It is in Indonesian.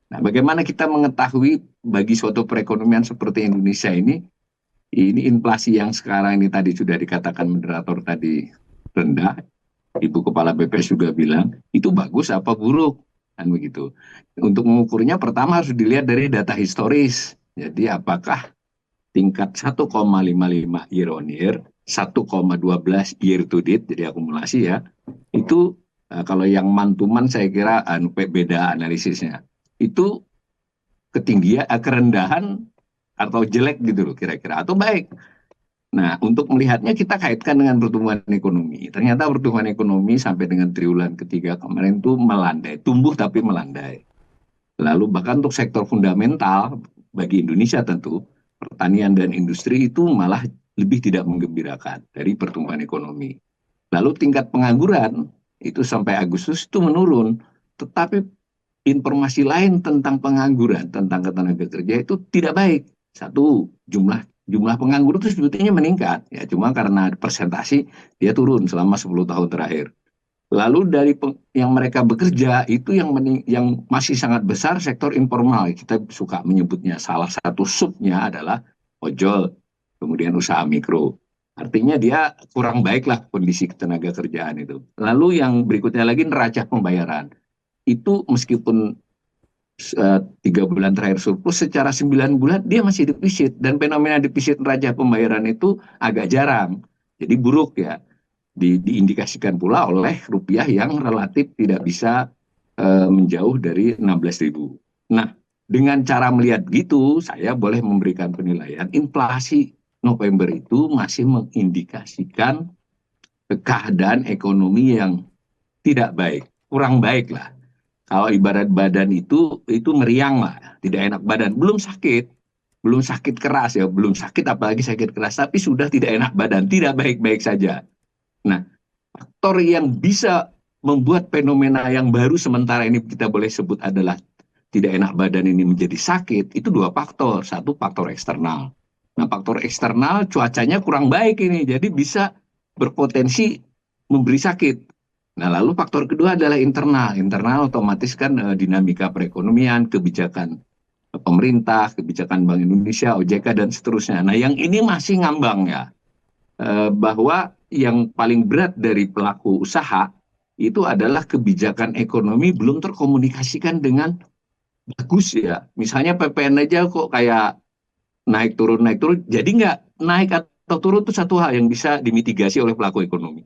Nah, bagaimana kita mengetahui bagi suatu perekonomian seperti Indonesia ini inflasi yang sekarang ini tadi sudah dikatakan moderator tadi rendah, Ibu Kepala BPS juga bilang, itu bagus apa buruk? Kan begitu. Untuk mengukurnya pertama harus dilihat dari data historis. Jadi apakah tingkat 1,55 year on year, 1,12 year to date, jadi akumulasi ya, itu kalau yang mantuman saya kira beda analisisnya. Itu ketinggian, kerendahan atau jelek gitu loh kira-kira, atau baik. Nah, untuk melihatnya kita kaitkan dengan pertumbuhan ekonomi. Ternyata pertumbuhan ekonomi sampai dengan triwulan ketiga kemarin itu melandai, tumbuh tapi melandai. Lalu bahkan untuk sektor fundamental bagi Indonesia tentu, pertanian dan industri itu malah lebih tidak menggembirakan dari pertumbuhan ekonomi. Lalu tingkat pengangguran itu sampai Agustus itu menurun, tetapi informasi lain tentang pengangguran, tentang ketenaga kerja itu tidak baik. Satu, jumlah jumlah penganggur itu sebetulnya meningkat, ya cuma karena persentasi dia turun selama 10 tahun terakhir. Lalu dari yang mereka bekerja itu yang masih sangat besar sektor informal. Kita suka menyebutnya salah satu subnya adalah ojol, kemudian usaha mikro. Artinya dia kurang baik lah kondisi ketenaga kerjaan itu. Lalu yang berikutnya lagi neraca pembayaran. Itu meskipun 3 bulan terakhir surplus, secara 9 bulan dia masih defisit. Dan fenomena defisit neraca pembayaran itu agak jarang. Jadi buruk ya. Diindikasikan pula oleh rupiah yang relatif tidak bisa menjauh dari 16.000. Nah, dengan cara melihat gitu, saya boleh memberikan penilaian inflasi November itu masih mengindikasikan keadaan ekonomi yang tidak baik, kurang baik lah. Kalau ibarat badan itu meriang lah, tidak enak badan, belum sakit keras ya, belum sakit apalagi sakit keras, tapi sudah tidak enak badan, tidak baik-baik saja. Nah, faktor yang bisa membuat fenomena yang baru sementara ini kita boleh sebut adalah tidak enak badan ini menjadi sakit, itu dua faktor. Satu faktor eksternal. Nah, faktor eksternal cuacanya kurang baik ini, jadi bisa berpotensi memberi sakit. Nah, lalu faktor kedua adalah internal. Internal otomatis kan dinamika perekonomian, kebijakan pemerintah, kebijakan Bank Indonesia, OJK, dan seterusnya. Nah, yang ini masih ngambang ya, bahwa yang paling berat dari pelaku usaha itu adalah kebijakan ekonomi belum terkomunikasikan dengan bagus ya. Misalnya PPN aja kok kayak naik turun, jadi nggak naik atau turun itu satu hal yang bisa dimitigasi oleh pelaku ekonomi.